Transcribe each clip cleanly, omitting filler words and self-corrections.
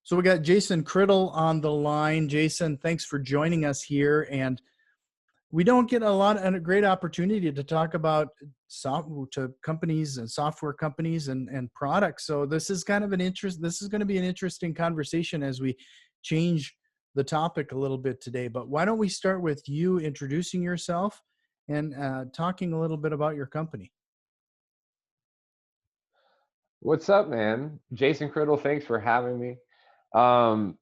So we got Jason Criddle on the line. Jason, thanks for joining us here. And we don't get a great opportunity to talk about to companies and software companies and products. So this is kind of this is going to be an interesting conversation as we change the topic a little bit today. But why don't we start with you introducing yourself and talking a little bit about your company? What's up, man? Jason Criddle, thanks for having me. I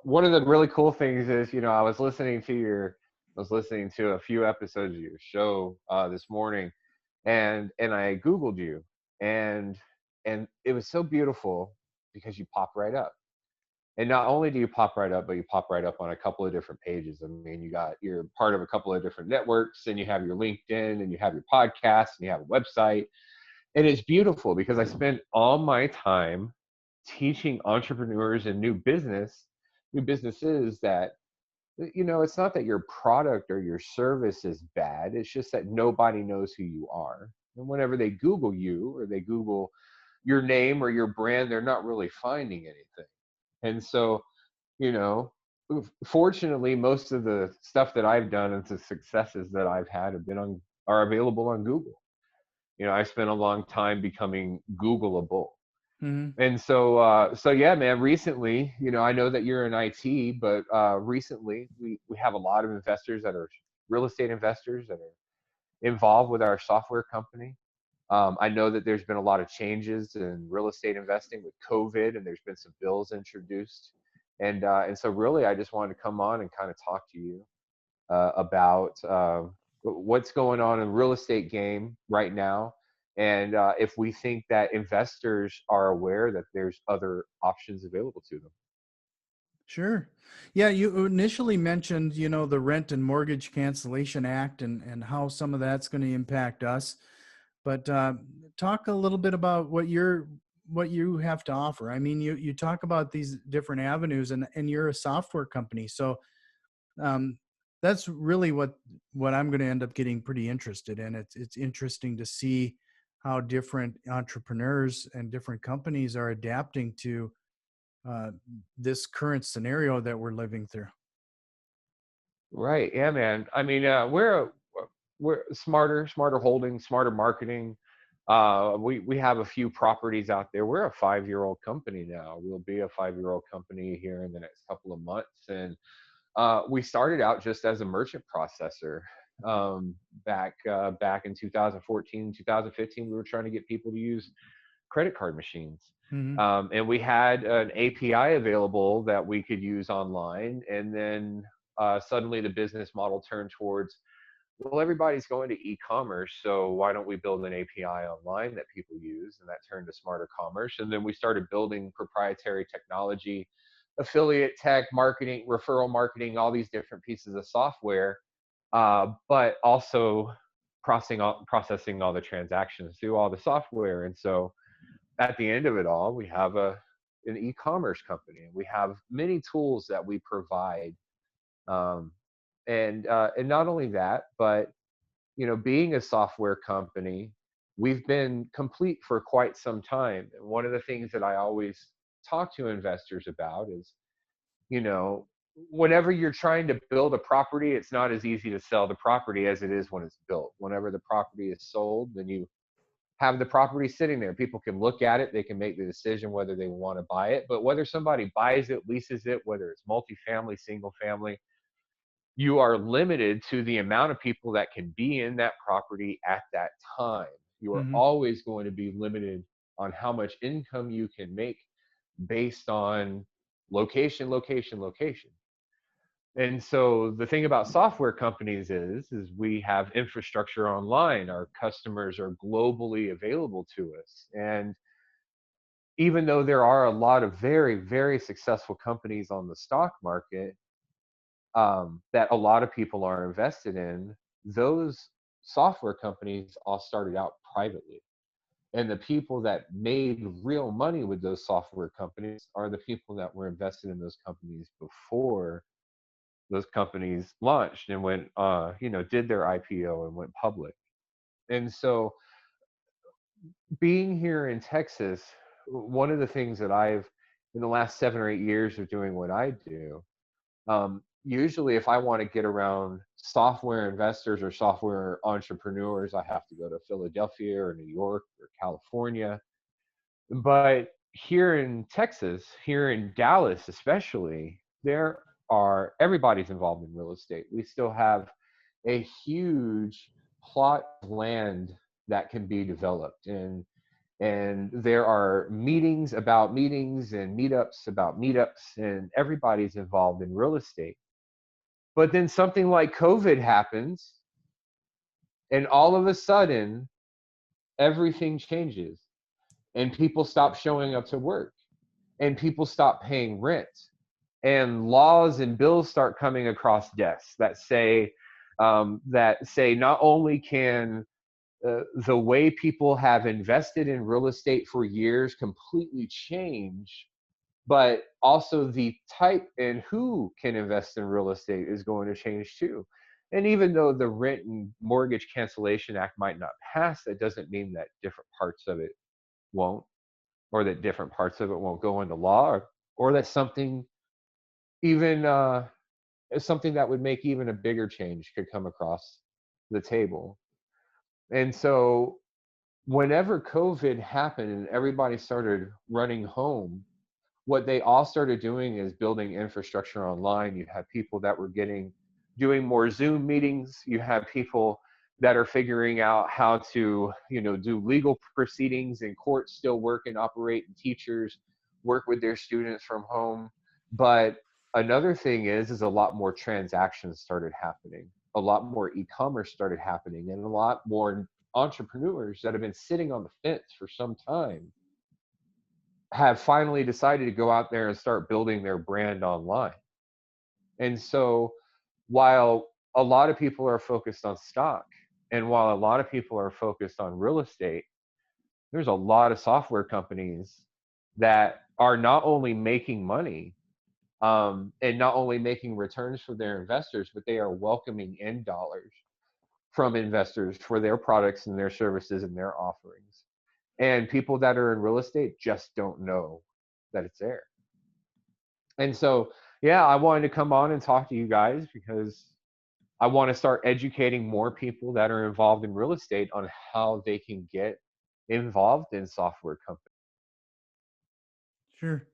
one of the really cool things is, I was listening to a few episodes of your show this morning, and I Googled you, and and it was so beautiful because you pop right up. And not only do you pop right up, but you pop right up on a couple of different pages. I mean, you're part of a couple of different networks, and you have your LinkedIn, and you have your podcast, and you have a website, and it's beautiful because I spent all my time teaching entrepreneurs and new businesses that, it's not that your product or your service is bad. It's just that nobody knows who you are. And whenever they Google you or they Google your name or your brand, they're not really finding anything. And so, you know, fortunately, most of the stuff that I've done and the successes that I've had are available on Google. I spent a long time becoming Googleable. Mhm. And so yeah, man, recently, I know that you're in IT, but recently we have a lot of investors that are real estate investors that are involved with our software company. I know that there's been a lot of changes in real estate investing with COVID, and there's been some bills introduced. And so really, I just wanted to come on and kind of talk to you about what's going on in real estate game right now, and if we think that investors are aware that there's other options available to them. Sure. Yeah, you initially mentioned, the Rent and Mortgage Cancellation Act and how some of that's going to impact us. But talk a little bit about what you have to offer. I mean, you talk about these different avenues, and you're a software company, so um, that's really what I'm going to end up getting pretty interested in. It's interesting to see how different entrepreneurs and different companies are adapting to uh, this current scenario that we're living through. Right, yeah, man. I mean, we're smarter holdings, smarter marketing. We have a few properties out there. We're a 5-year-old company now. We'll be a 5-year-old company here in the next couple of months. And we started out just as a merchant processor. Back in 2014, 2015, we were trying to get people to use credit card machines. Hmm. And we had an API available that we could use online. And then suddenly the business model turned towards, well, everybody's going to e-commerce, so why don't we build an API online that people use? And that turned to smarter commerce. And then we started building proprietary technology, affiliate tech, marketing, referral marketing, all these different pieces of software, but also processing all the transactions through all the software. And so at the end of it all, we have an e-commerce company, and we have many tools that we provide. Um, and not only that, but being a software company, we've been complete for quite some time. And one of the things that I always talk to investors about is, you know, whenever you're trying to build a property, it's not as easy to sell the property as it is when it's built. Whenever the property is sold, then you have the property sitting there. People can look at it, they can make the decision whether they want to buy it. But whether somebody buys it, leases it, whether it's multifamily, single family, you are limited to the amount of people that can be in that property at that time. You are Hmm. always going to be limited on how much income you can make based on location, location, location. And so the thing about software companies is we have infrastructure online. Our customers are globally available to us. And even though there are a lot of very, very successful companies on the stock market, that a lot of people are invested in, those software companies all started out privately. And the people that made real money with those software companies are the people that were invested in those companies before those companies launched and went, did their IPO and went public. And so being here in Texas, one of the things that I've, in the last 7 or 8 years of doing what I do, usually if I want to get around software investors or software entrepreneurs, I have to go to Philadelphia or New York or California. But here in Texas, here in Dallas especially, there are everybody's involved in real estate. We still have a huge plot of land that can be developed, and there are meetings about meetings and meetups about meetups, and everybody's involved in real estate. But then something like COVID happens, and all of a sudden everything changes, and people stop showing up to work, and people stop paying rent, and laws and bills start coming across desks that say not only can the way people have invested in real estate for years completely change, but also the type and who can invest in real estate is going to change too. And even though the Rent and Mortgage Cancellation Act might not pass, that doesn't mean that different parts of it won't, or that different parts of it won't go into law, or that even something that would make even a bigger change could come across the table. And so whenever COVID happened and everybody started running home, what they all started doing is building infrastructure online. You have people that were doing more Zoom meetings. You have people that are figuring out how to, do legal proceedings in court, still work and operate, and teachers work with their students from home. But another thing is a lot more transactions started happening. A lot more e-commerce started happening, and a lot more entrepreneurs that have been sitting on the fence for some time have finally decided to go out there and start building their brand online. And so while a lot of people are focused on stock, and while a lot of people are focused on real estate, there's a lot of software companies that are not only making money, and not only making returns for their investors, but they are welcoming in dollars from investors for their products and their services and their offerings. And people that are in real estate just don't know that it's there. And so, yeah, I wanted to come on and talk to you guys because I want to start educating more people that are involved in real estate on how they can get involved in software companies, Sure.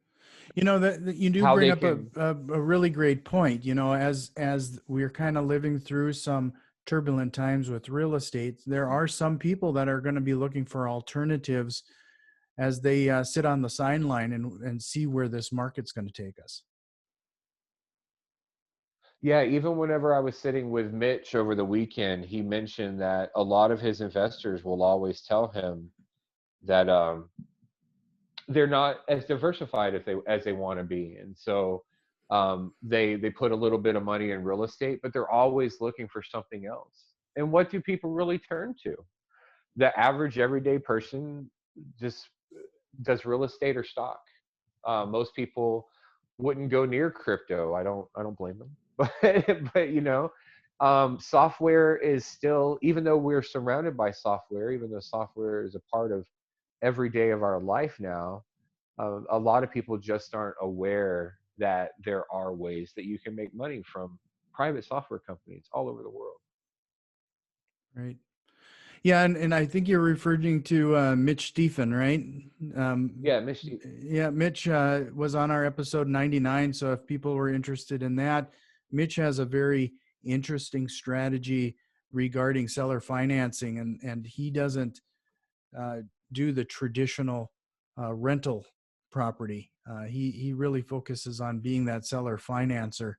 That you do how bring they up a, can. a really great point. As we're kind of living through some turbulent times with real estate, there are some people that are going to be looking for alternatives as they sit on the sideline and see where this market's going to take us. Yeah, even whenever I was sitting with Mitch over the weekend, he mentioned that a lot of his investors will always tell him that they're not as diversified as they want to be, and so they put a little bit of money in real estate, but they're always looking for something else. And what do people really turn to? The average everyday person just does real estate or stock. Most people wouldn't go near crypto. I don't blame them. But software is still, even though we're surrounded by software, even though software is a part of every day of our life now, a lot of people just aren't aware that there are ways that you can make money from private software companies all over the world. Right. Yeah, and I think you're referring to Mitch Stephen, right? Yeah, Misty. Yeah, Mitch was on our episode 99. So if people were interested in that, Mitch has a very interesting strategy regarding seller financing, and he doesn't uh, do the traditional rental property. He really focuses on being that seller financer,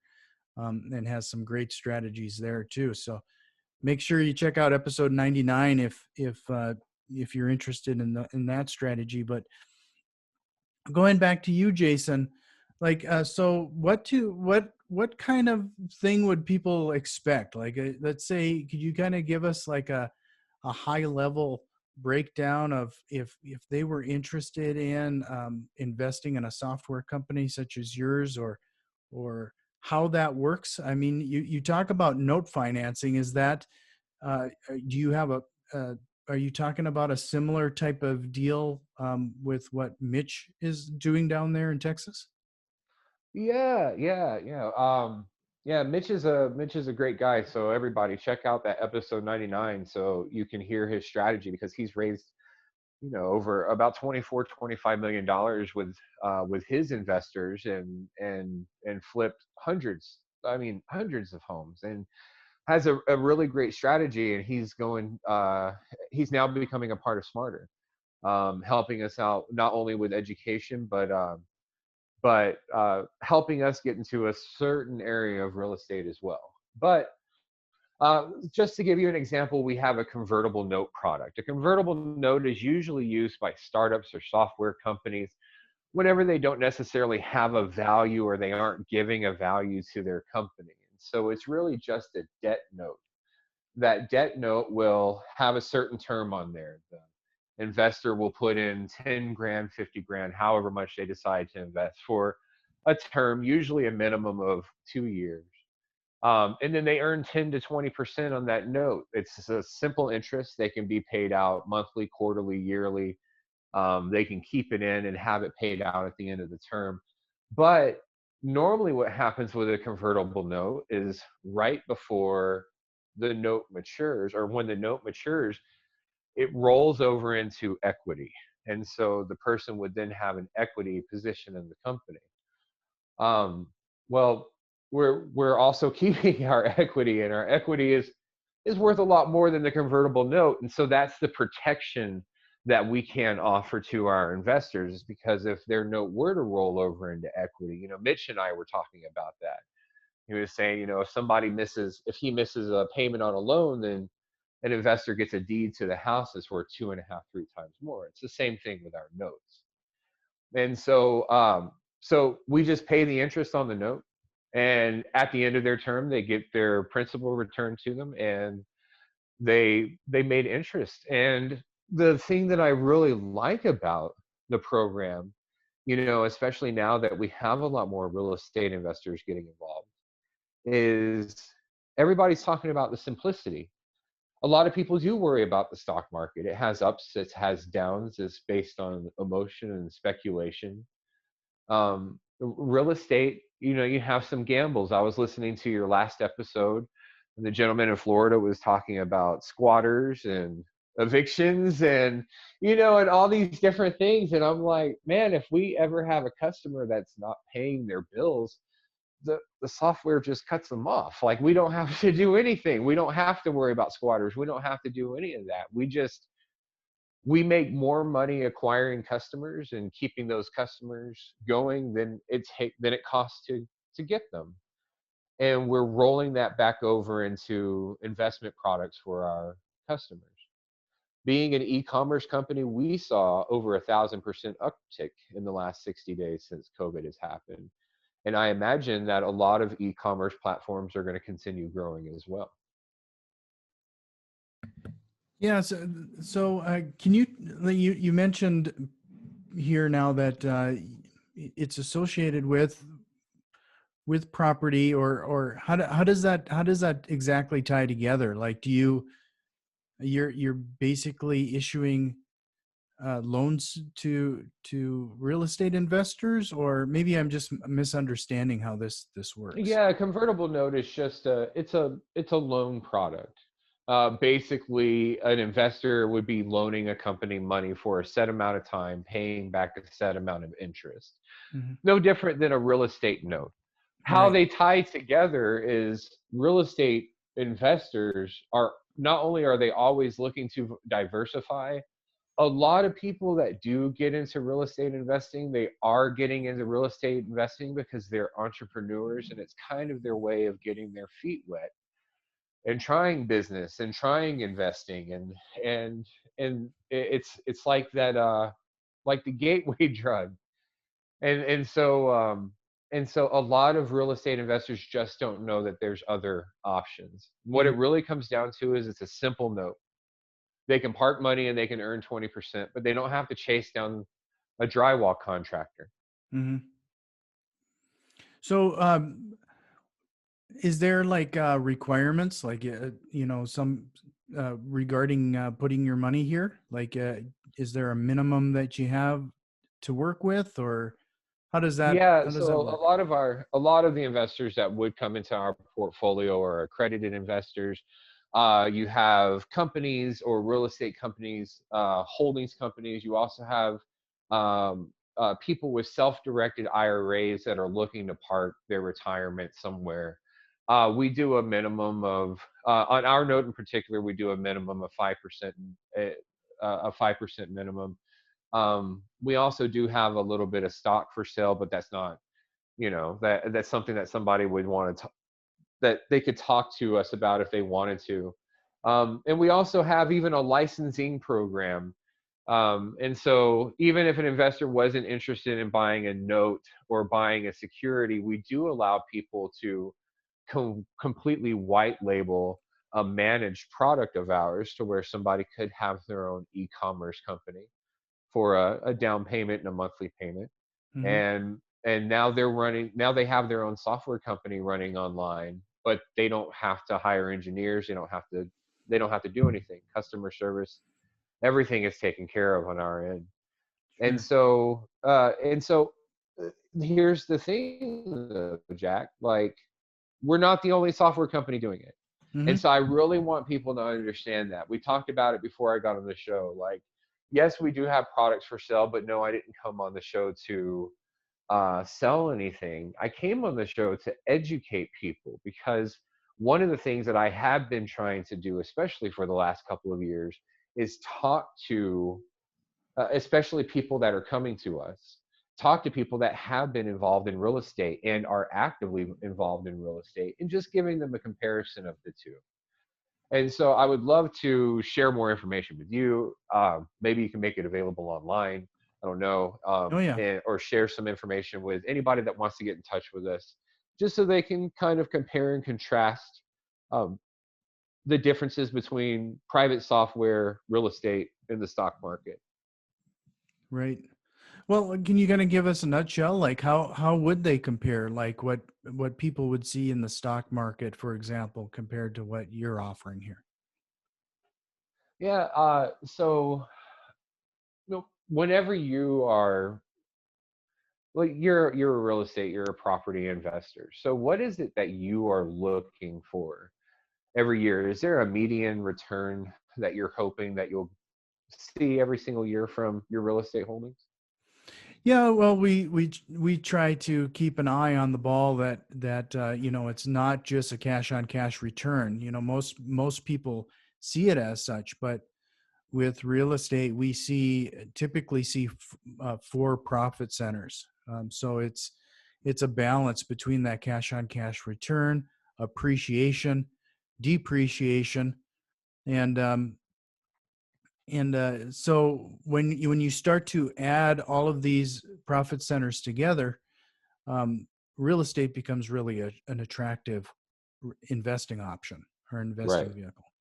and has some great strategies there too. So make sure you check out episode 99 if you're interested in that strategy. But going back to you, Jason, like so what kind of thing would people expect? Like let's say, could you kind of give us like a high level breakdown of if they were interested in investing in a software company such as yours, or how that works? I mean, you talk about note financing. Is that do you have a are you talking about a similar type of deal with what Mitch is doing down there in Texas? Yeah, yeah, yeah. Yeah, Mitch is a great guy. So everybody check out that episode 99 so you can hear his strategy, because he's raised, over about 24, $25 million with his investors, and flipped hundreds, I mean hundreds of homes, and has a really great strategy. And he's now becoming a part of Smarter, helping us out not only with education, but helping us get into a certain area of real estate as well. But just to give you an example, we have a convertible note product. A convertible note is usually used by startups or software companies whenever they don't necessarily have a value, or they aren't giving a value to their company. And so it's really just a debt note. That debt note will have a certain term on there. The investor will put in 10 grand, 50 grand, however much they decide to invest for a term, usually a minimum of 2 years. And then they earn 10 to 20% on that note. It's a simple interest. They can be paid out monthly, quarterly, yearly. They can keep it in and have it paid out at the end of the term. But normally, what happens with a convertible note is right before the note matures, or when the note matures, it rolls over into equity. And so the person would then have an equity position in the company. Um, well, we're also keeping our equity, and our equity is worth a lot more than the convertible note. And so that's the protection that we can offer to our investors, is because if their note were to roll over into equity, Mitch and I were talking about that. He was saying, if he misses a payment on a loan, then an investor gets a deed to the house that's worth two and a half, three times more. It's the same thing with our notes. And so we just pay the interest on the note, and at the end of their term, they get their principal returned to them, and they made interest. And the thing that I really like about the program, especially now that we have a lot more real estate investors getting involved, is everybody's talking about the simplicity. A lot of people do worry about the stock market. It has ups, it has downs. It's based on emotion and speculation. Real estate, you have some gambles. I was listening to your last episode, and the gentleman in Florida was talking about squatters and evictions, and all these different things. And I'm like, man, if we ever have a customer that's not paying their bills, the software just cuts them off. Like, we don't have to do anything. We don't have to worry about squatters. We don't have to do any of that. We make more money acquiring customers and keeping those customers going than it costs to get them. And we're rolling that back over into investment products for our customers. Being an e-commerce company, we saw over 1,000% uptick in the last 60 days since COVID has happened. And I imagine that a lot of e-commerce platforms are going to continue growing as well. Yeah. So can you mentioned here now that it's associated with property, or how does that exactly tie together? Like, you're basically issuing loans to real estate investors, or maybe I'm just misunderstanding how this works. Yeah, a convertible note is just it's a loan product. Basically, an investor would be loaning a company money for a set amount of time, paying back a set amount of interest. Hmm. No different than a real estate note. How Right. they tie together is real estate investors are not only are they always looking to diversify. A lot of people that do get into real estate investing, they are getting into real estate investing because they're entrepreneurs, and it's kind of their way of getting their feet wet and trying business and trying investing, and it's like that, like the gateway drug. And so a lot of real estate investors just don't know that there's other options. What it Hmm. really comes down to is it's a simple note. They can park money and they can earn 20%, but they don't have to chase down a drywall contractor. Hmm. So, is there like requirements, like some regarding putting your money here? Like, is there a minimum that you have to work with, or Yeah, how does so that a work? lot of a lot of the investors that would come into our portfolio are accredited investors. You have companies or real estate companies, holdings companies. You also have people with self-directed IRAs that are looking to park their retirement somewhere. We do a minimum of on our note in particular, we do a minimum of 5%, a 5% minimum. We also do have a little bit of stock for sale, but that's not, that's something that somebody would want to, that they could talk to us about if they wanted to. And we also have even a licensing program. And so even if an investor wasn't interested in buying a note or buying a security, we do allow people to completely white label a managed product of ours to where somebody could have their own e-commerce company for a down payment and a monthly payment. Hmm. And now they have their own software company running online, but they don't have to hire engineers. They don't have to do anything. Customer service, everything is taken care of on our end. And Sure. so here's the thing, Jack. Like, we're not the only software company doing it. And Hmm. so I really want people to understand that. We talked about it before I got on the show. Like, yes, we do have products for sale, but no, I didn't come on the show to sell anything. I came on the show to educate people, because one of the things that I have been trying to do, especially for the last couple of years, is talk to especially people that are coming to us, talk to people that have been involved in real estate and are actively involved in real estate, and just giving them a comparison of the two. And so I would love to share more information with you. Maybe you can make it available online. I don't know, Oh yeah. or share some information with anybody that wants to get in touch with us, just so they can kind of compare and contrast um, the differences between private software, real estate, and the stock market. Right. Well, can you kind of give us a nutshell, like how would they compare, like what people would see in the stock market, for example, compared to what you're offering here? Yeah. So, whenever you are, like, you're a real estate, you're a property investor. So what is it that you are looking for every year? Is there a median return that you're hoping that you'll see every single year from your real estate holdings? Yeah, well, we try to keep an eye on the ball, that it's not just a cash on cash return. Most people see it as such, but with real estate, we typically see four profit centers. So it's a balance between that cash on cash return, appreciation, depreciation, and so when you start to add all of these profit centers together, um, real estate becomes really an attractive investing option or investing Right. vehicle.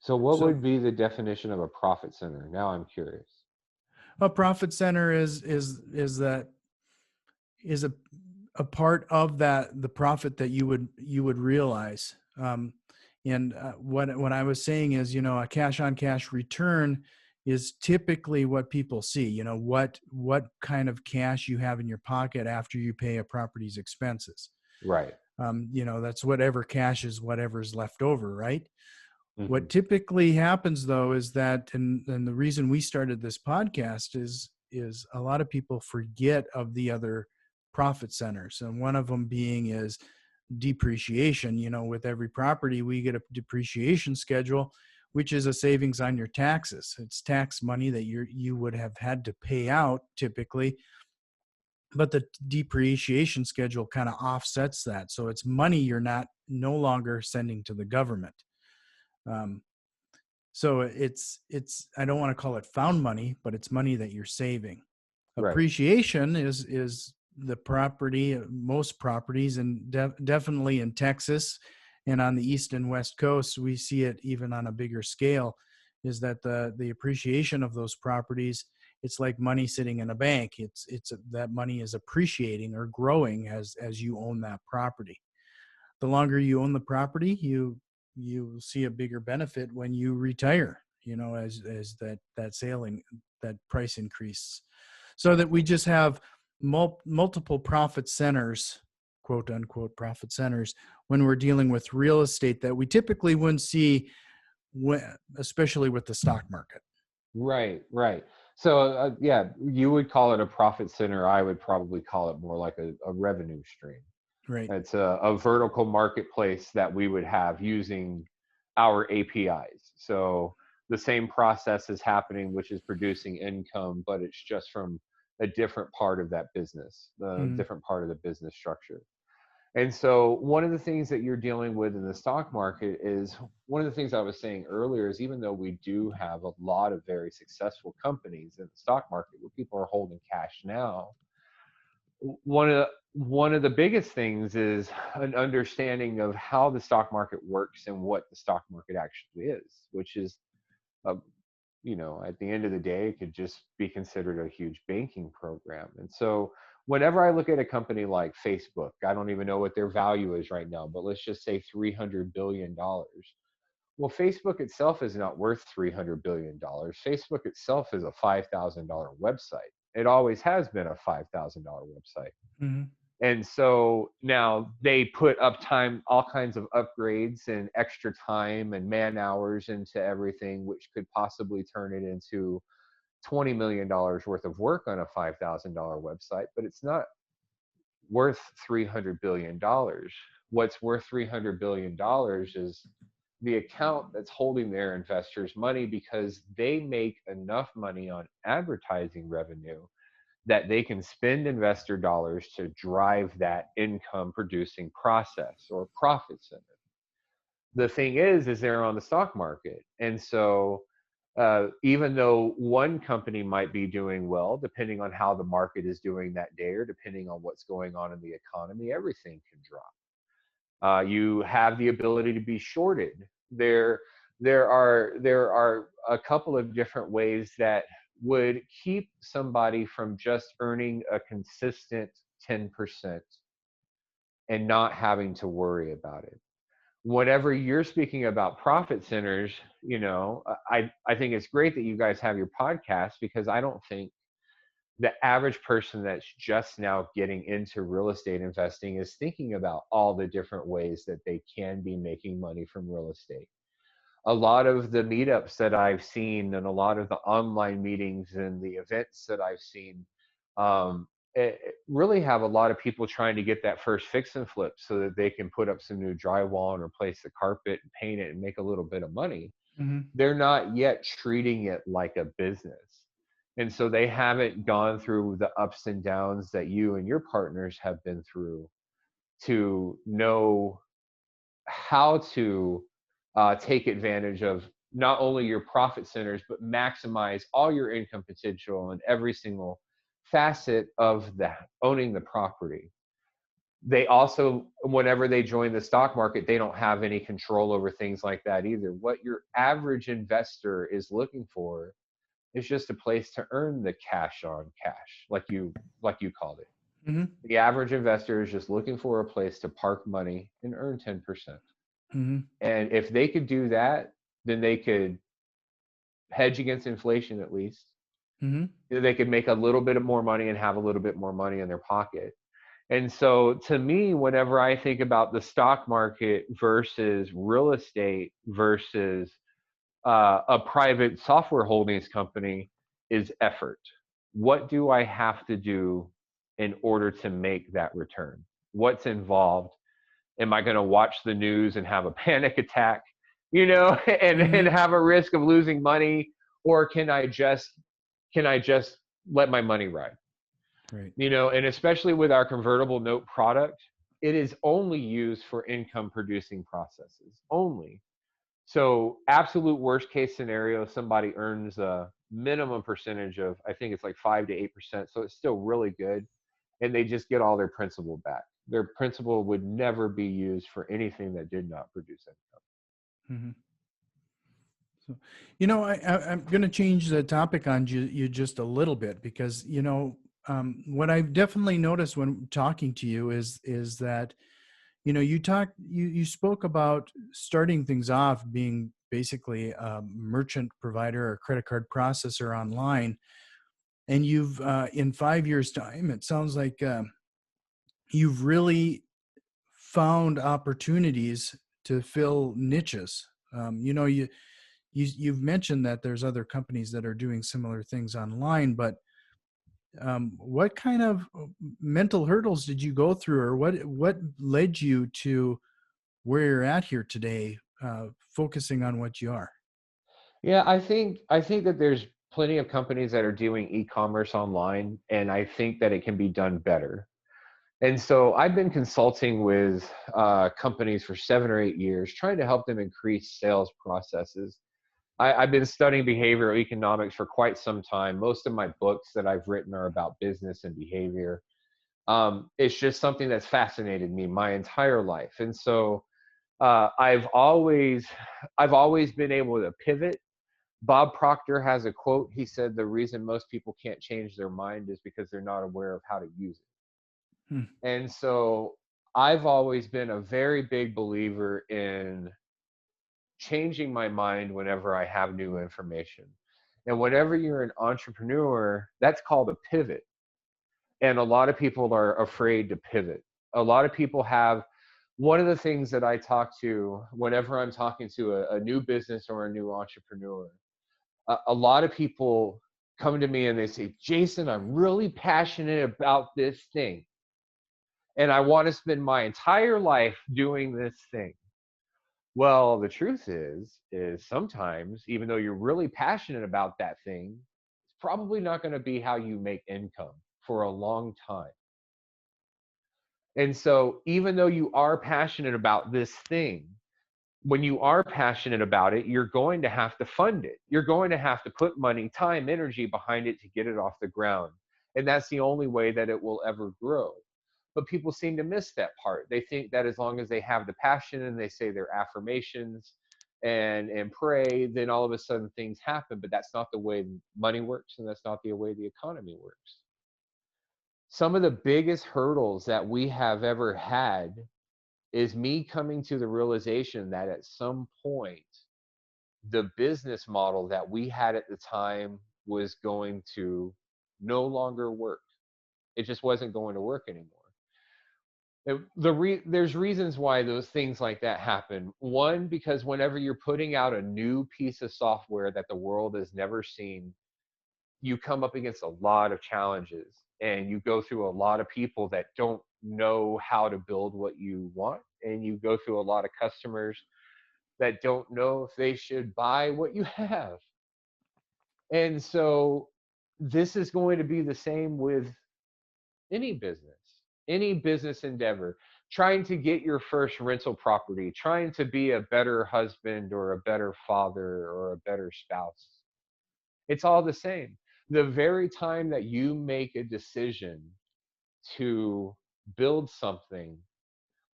So what So would be the definition of a profit center? Now I'm curious. a profit center is a part of that, the profit that you would realize. And what I was saying is, a cash on cash return is typically what people see. What kind of cash you have in your pocket after you pay a property's expenses. Right. That's whatever cash is, whatever's left over, right? Hmm. What typically happens, though, is that, and the reason we started this podcast is a lot of people forget of the other profit centers, and one of them being is depreciation. With every property, we get a depreciation schedule, which is a savings on your taxes. It's tax money that you would have had to pay out typically, but the depreciation schedule kind of offsets that. So it's money you're no longer sending to the government. Um, so it's I don't want to call it found money, but it's money that you're saving. Right. Appreciation is the property, most properties, and definitely in Texas and on the east and west coast, we see it even on a bigger scale, is that the appreciation of those properties, it's like money sitting in a bank. That money is appreciating or growing as you own that property. The longer you own the property, you see a bigger benefit when you retire, as that that price increase, so that we just have multiple profit centers, quote unquote profit centers, when we're dealing with real estate that we typically wouldn't see, especially with the stock market. Right, right. So yeah, you would call it a profit center. I would probably call it more like a revenue stream. Right. It's a vertical marketplace that we would have using our APIs. So the same process is happening, which is producing income, but it's just from a different part of that business, the Mhm. different part of the business structure. And so one of the things that you're dealing with in the stock market is one of the things I was saying earlier is even though we do have a lot of very successful companies in the stock market where people are holding cash now, one of the biggest things is an understanding of how the stock market works and what the stock market actually is, which is a, at the end of the day, it could just be considered a huge banking program. And so whenever I look at a company like Facebook, I don't even know what their value is right now, but let's just say $300 billion. Well, Facebook itself is not worth $300 billion. Facebook itself is a $5,000 website. It always has been a $5,000 website. Mhm. And so now they put uptime, all kinds of upgrades and extra time and man hours into everything, which could possibly turn it into $20 million worth of work on a $5,000 website, but it's not worth $300 billion. What's worth $300 billion is the account that's holding their investors' money because they make enough money on advertising revenue that they can spend investor dollars to drive that income producing process or profit center. The thing is they're on the stock market. And so even though one company might be doing well, depending on how the market is doing that day or depending on what's going on in the economy, everything can drop. You have the ability to be shorted. There are a couple of different ways that would keep somebody from just earning a consistent 10% and not having to worry about it. Whenever you're speaking about profit centers, I think it's great that you guys have your podcast because I don't think the average person that's just now getting into real estate investing is thinking about all the different ways that they can be making money from real estate. A lot of the meetups that I've seen and a lot of the online meetings and the events that I've seen it really have a lot of people trying to get that first fix and flip so that they can put up some new drywall and replace the carpet and paint it and make a little bit of money. Mhm. They're not yet treating it like a business. And so they haven't gone through the ups and downs that you and your partners have been through to know how to take advantage of not only your profit centers, but maximize all your income potential in every single facet of the owning the property. They also, whenever they join the stock market, they don't have any control over things like that either. What your average investor is looking for is just a place to earn the cash on cash, like you called it. Mhm. The average investor is just looking for a place to park money and earn 10%. Mhm. And if they could do that, then they could hedge against inflation at least. Mhm. They could make a little bit of more money and have a little bit more money in their pocket. And so to me, whenever I think about the stock market versus real estate versus a private software holdings company is effort. What do I have to do in order to make that return? What's involved? Am I going to watch the news and have a panic attack, and Mhm. have a risk of losing money, or can I just let my money ride? Right. And especially with our convertible note product, it is only used for income producing processes only. So absolute worst case scenario, somebody earns a minimum percentage of, I think it's like 5 to 8%. So it's still really good. And they just get all their principal back. Their principal would never be used for anything that did not produce income. Mhm. So, I'm going to change the topic on you just a little bit because, what I've definitely noticed when talking to you is that You spoke about starting things off being basically a merchant provider or credit card processor online, and you've in 5 years' time, it sounds like you've really found opportunities to fill niches. You've mentioned that there's other companies that are doing similar things online, but what kind of mental hurdles did you go through, or what led you to where you're at here today, focusing on what you are? Yeah, I think that there's plenty of companies that are doing e-commerce online, and I think that it can be done better. And so I've been consulting with companies for 7 or 8 years, trying to help them increase sales processes. I've been studying behavioral economics for quite some time. Most of my books that I've written are about business and behavior. It's just something that's fascinated me my entire life, and so I've always been able to pivot. Bob Proctor has a quote. He said, "The reason most people can't change their mind is because they're not aware of how to use Hmm. it." And so I've always been a very big believer in changing my mind whenever I have new information. And whenever you're an entrepreneur, that's called a pivot. And a lot of people are afraid to pivot. A lot of people have one of the things that I talk to whenever I'm talking to a new business or a new entrepreneur, a lot of people come to me and they say, "Jason, I'm really passionate about this thing. And I want to spend my entire life doing this thing." Well, the truth is sometimes, even though you're really passionate about that thing, it's probably not going to be how you make income for a long time. And so, even though you are passionate about this thing, when you are passionate about it, you're going to have to fund it. You're going to have to put money, time, energy behind it to get it off the ground. And that's the only way that it will ever grow. But people seem to miss that part. They think that as long as they have the passion and they say their affirmations and pray, then all of a sudden things happen. But that's not the way money works, and that's not the way the economy works. Some of the biggest hurdles that we have ever had is me coming to the realization that at some point the business model that we had at the time was going to no longer work. It just wasn't going to work anymore. There's reasons why those things like that happen. One, because whenever you're putting out a new piece of software that the world has never seen, you come up against a lot of challenges, and you go through a lot of people that don't know how to build what you want, and you go through a lot of customers that don't know if they should buy what you have. And so this is going to be the same with any business, any business endeavor, trying to get your first rental property, trying to be a better husband or a better father or a better spouse. It's all the same. The very time that you make a decision to build something,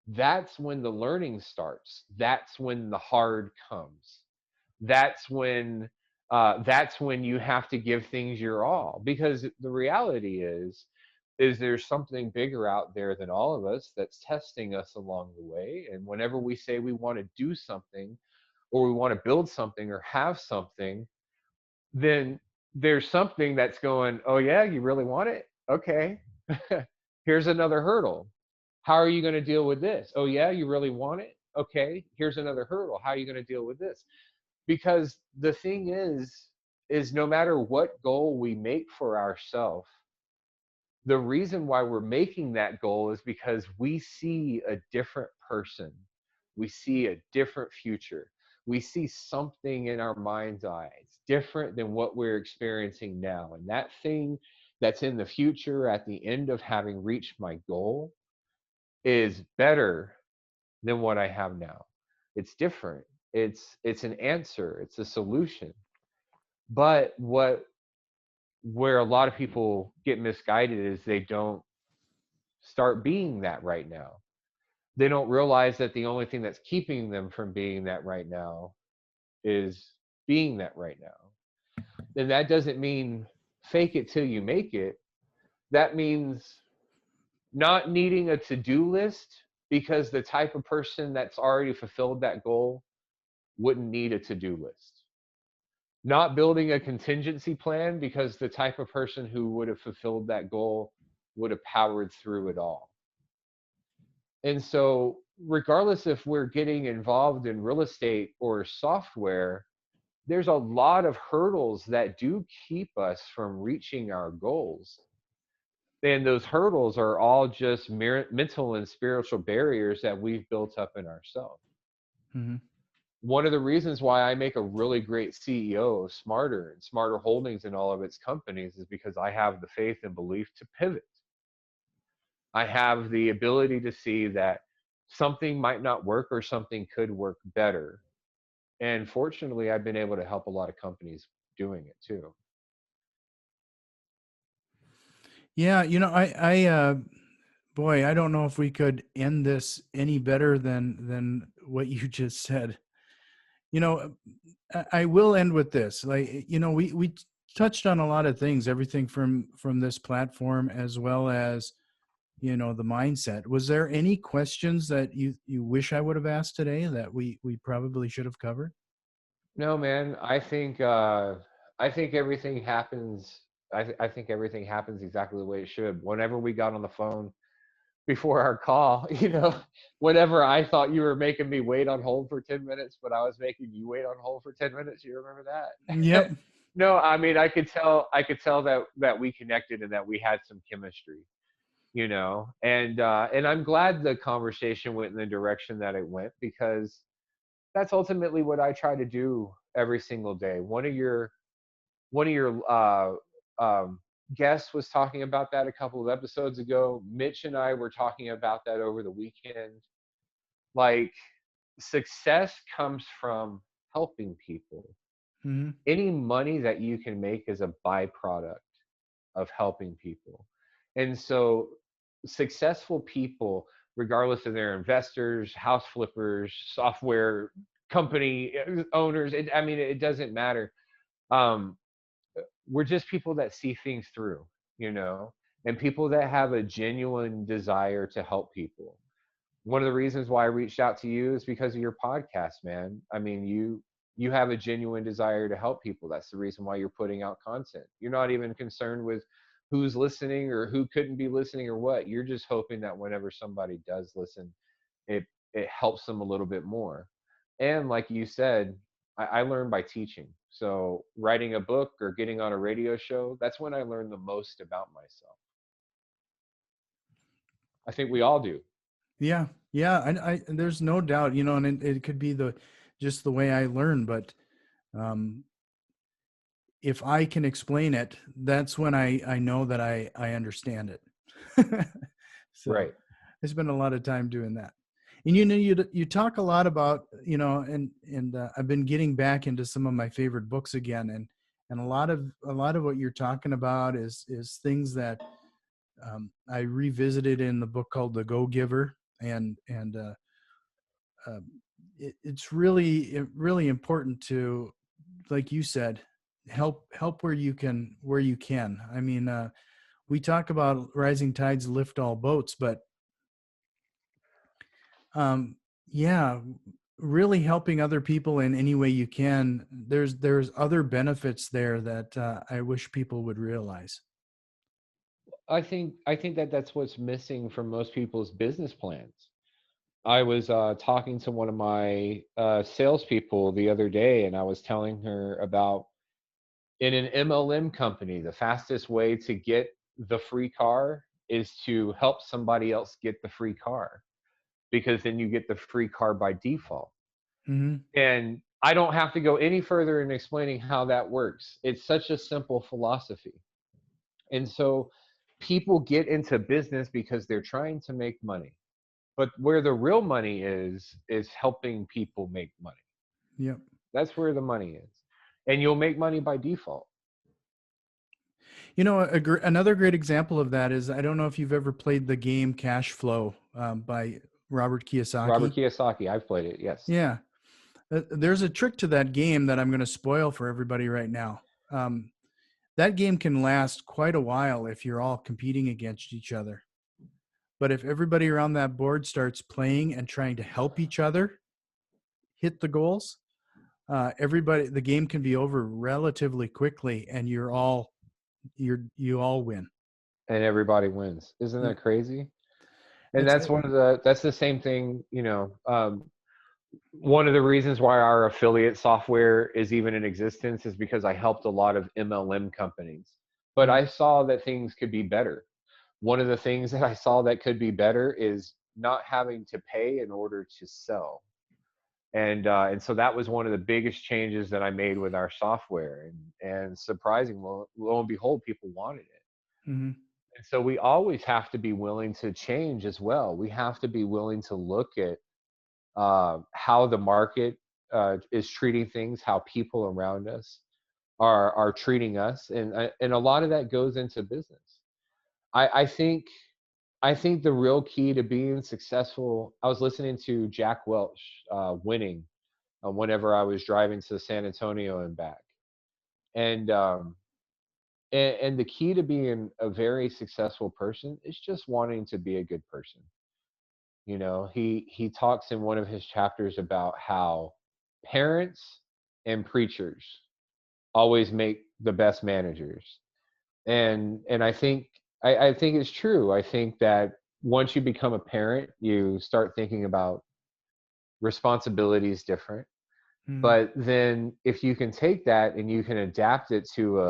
that's when the learning starts. That's when the hard comes. That's when you have to give things your all, because the reality is there's something bigger out there than all of us that's testing us along the way. And whenever we say we want to do something or we want to build something or have something, then there's something that's going, "Oh yeah, you really want it? Okay." Here's another hurdle. How are you going to deal with this? "Oh yeah, you really want it? Okay, here's another hurdle. How are you going to deal with this?" Because the thing is no matter what goal we make for ourselves, the reason why we're making that goal is because we see a different person. We see a different future. We see something in our mind's eyes different than what we're experiencing now. And that thing that's in the future at the end of having reached my goal is better than what I have now. It's different. It's an answer, it's a solution. But where a lot of people get misguided is they don't start being that right now. They don't realize that the only thing that's keeping them from being that right now is being that right now. And that doesn't mean fake it till you make it. That means not needing a to-do list because the type of person that's already fulfilled that goal wouldn't need a to-do list. Not building a contingency plan because the type of person who would have fulfilled that goal would have powered through it all. And so, regardless if we're getting involved in real estate or software, there's a lot of hurdles that do keep us from reaching our goals. And those hurdles are all just mental and spiritual barriers that we've built up in ourselves. Hmm. One of the reasons why I make a really great CEO of Smartr and Smartr Holdings and all of its companies is because I have the faith and belief to pivot. I have the ability to see that something might not work or something could work better. And fortunately, I've been able to help a lot of companies doing it too. Yeah, boy, I don't know if we could end this any better than what you just said. You know, I will end with this. Like, we touched on a lot of things, everything from this platform as well as, the mindset. Was there any questions that you wish I would have asked today that we probably should have covered? No, man, I think everything happens. I think everything happens exactly the way it should. Whenever we got on the phone before our call, whenever I thought you were making me wait on hold for 10 minutes, but I was making you wait on hold for 10 minutes. You remember that? Yep. No, I mean, I could tell that we connected and that we had some chemistry, and I'm glad the conversation went in the direction that it went, because that's ultimately what I try to do every single day. One of your guests was talking about that a couple of episodes ago. Mitch and I were talking about that over the weekend. Like, success comes from helping people. Hmm. Any money that you can make is a byproduct of helping people. And so, successful people, regardless of their investors, house flippers, software company owners, I mean, it doesn't matter. Um, we're just people that see things through, you know, and people that have a genuine desire to help people. One of the reasons why I reached out to you is because of your podcast, man. I mean, you have a genuine desire to help people. That's the reason why you're putting out content. You're not even concerned with who's listening or who couldn't be listening or what. You're just hoping that whenever somebody does listen, it it helps them a little bit more. And like you said, I learn by teaching. So writing a book or getting on a radio show, that's when I learn the most about myself. I think we all do. Yeah. Yeah. There's no doubt, and it could be just the way I learn, but um, if I can explain it, that's when I know that I understand it. So Right. I spend a lot of time doing that. And you talk a lot about, and I've been getting back into some of my favorite books again, and a lot of what you're talking about is things that I revisited in the book called The Go Giver, and um, it's really important to, like you said, help where you can. I mean, we talk about rising tides lift all boats, but um, yeah, really helping other people in any way you can. There's other benefits there that I wish people would realize. I think that that's what's missing from most people's business plans. I was talking to one of my salespeople the other day, and I was telling her about, in an MLM company, the fastest way to get the free car is to help somebody else get the free car, because then you get the free car by default. Hmm. And I don't have to go any further in explaining how that works. It's such a simple philosophy. And so people get into business because they're trying to make money. But where the real money is helping people make money. Yep. That's where the money is. And you'll make money by default. Another great example of that is, I don't know if you've ever played the game Cash Flow by Robert Robert Kiyosaki. Kiyosaki, I've played it, yes. Yeah. There's a trick to that game that I'm going to spoil for everybody right now. Um, that game can last quite a while if you're all competing against each other. But if everybody around that board starts playing and trying to help each other hit the goals, the game can be over relatively quickly, and you all win. And everybody wins. Isn't Yep. that crazy? And It's that's the same thing, one of the reasons why our affiliate software is even in existence is because I helped a lot of MLM companies. But I saw that things could be better. One of the things that I saw that could be better is not having to pay in order to sell. And so that was one of the biggest changes that I made with our software. And surprising, lo and behold, people wanted it. mm-hmm. And so we always have to be willing to change as well. We have to be willing to look at how the market is treating things, how people around us are treating us, and a lot of that goes into business. I think the real key to being successful. I was listening to Jack Welch winning whenever I was driving to San Antonio and back, and and the key to being a very successful person is just wanting to be a good person. He talks in one of his chapters about how parents and preachers always make the best managers. And I think it's true. I think that once you become a parent, you start thinking about responsibilities different. Mm-hmm. But then if you can take that and you can adapt it to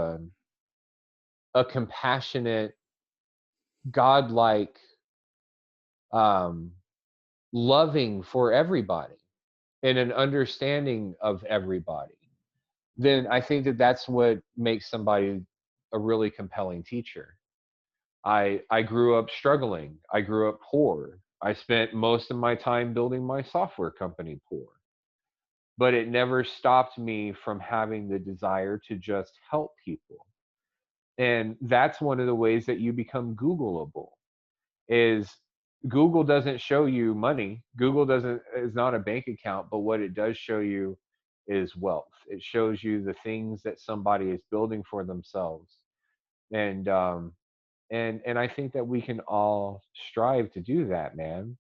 a compassionate, godlike, um, loving for everybody and an understanding of everybody, then I think that that's what makes somebody a really compelling teacher. I grew up struggling. I grew up poor. I spent most of my time building my software company poor. But it never stopped me from having the desire to just help people. And that's one of the ways that you become Googleable is Google doesn't show you money. Google doesn't is not a bank account, but what it does show you is wealth. It shows you the things that somebody is building for themselves. And and I think that we can all strive to do that, man.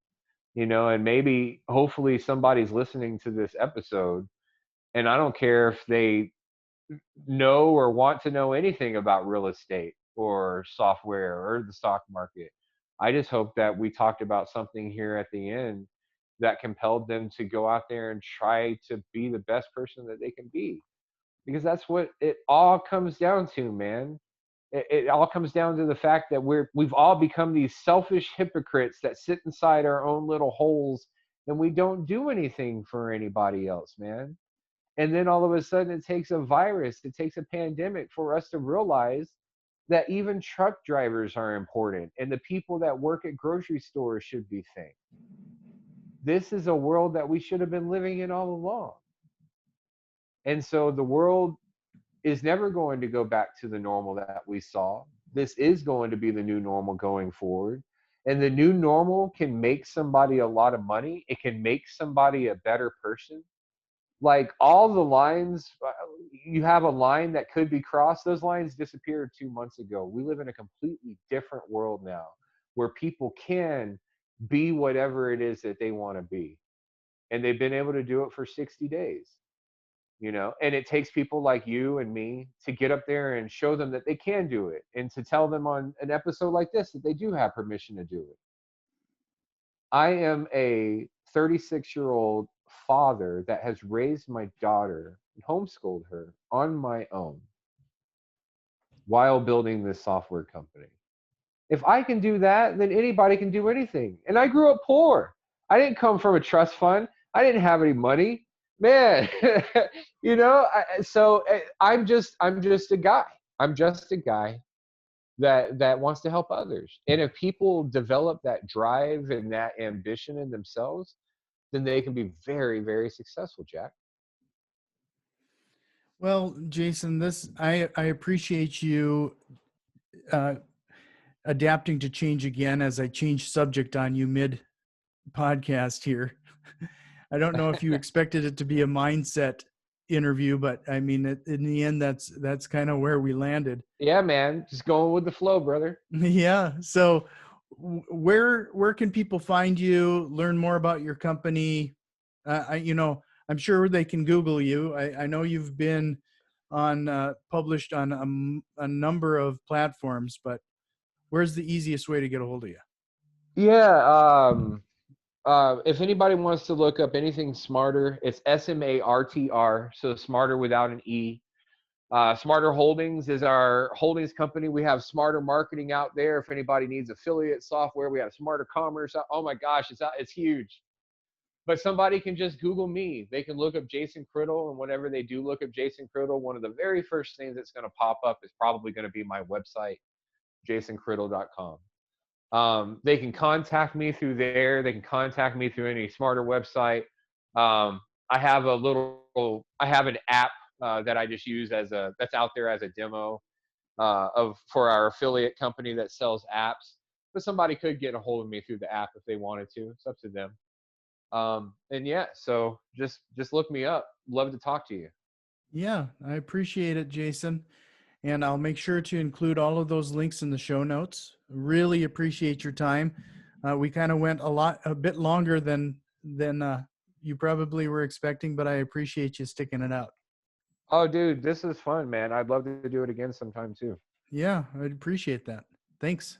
And maybe hopefully somebody's listening to this episode, and I don't care if they know or want to know anything about real estate or software or the stock market. I just hope that we talked about something here at the end that compelled them to go out there and try to be the best person that they can be. Because that's what it all comes down to, man. It all comes down to the fact that we've all become these selfish hypocrites that sit inside our own little holes and we don't do anything for anybody else, man. And then all of a sudden it takes a virus, it takes a pandemic for us to realize that even truck drivers are important and the people that work at grocery stores should be thanked. This is a world that we should have been living in all along. And so the world is never going to go back to the normal that we saw. This is going to be the new normal going forward. And the new normal can make somebody a lot of money. It can make somebody a better person. Like all the lines, you have a line that could be crossed. Those lines disappeared 2 months ago. We live in a completely different world now where people can be whatever it is that they want to be. And they've been able to do it for 60 days. And it takes people like you and me to get up there and show them that they can do it and to tell them on an episode like this that they do have permission to do it. I am a 36-year-old father that has raised my daughter and homeschooled her on my own while building this software company. If I can do that, then anybody can do anything. And I grew up poor. I didn't come from a trust fund. I didn't have any money. Man, I'm just a guy. I'm just a guy that wants to help others. And if people develop that drive and that ambition in themselves, then they can be very, very successful, Jack. Well, Jason, I appreciate you adapting to change again as I change subject on you mid podcast here. I don't know if you expected it to be a mindset interview, but I mean, in the end, that's kind of where we landed. Yeah, man, just going with the flow, brother. Yeah. So where can people find you, learn more about your company? I'm sure they can Google you. I know you've been on published on a number of platforms, but where's the easiest way to get a hold of you? Yeah. If anybody wants to look up anything Smartr, it's SMARTR, so Smarter without an E. Smartr Holdings is our holdings company. We have Smarter Marketing out there. If anybody needs affiliate software, we have Smarter Commerce. Oh my gosh, it's huge. But somebody can just Google me. They can look up Jason Criddle, and whenever they do look up Jason Criddle, one of the very first things that's going to pop up is probably going to be my website, jasoncriddle.com. They can contact me through there. They can contact me through any Smarter website. I have an app that I just use that's out there as a demo for our affiliate company that sells apps. But somebody could get a hold of me through the app if they wanted to. It's up to them. And yeah, so just look me up. Love to talk to you. Yeah, I appreciate it, Jason. And I'll make sure to include all of those links in the show notes. Really appreciate your time. We kind of went a bit longer than you probably were expecting, but I appreciate you sticking it out. Oh, dude, this is fun, man. I'd love to do it again sometime too. Yeah, I'd appreciate that. Thanks.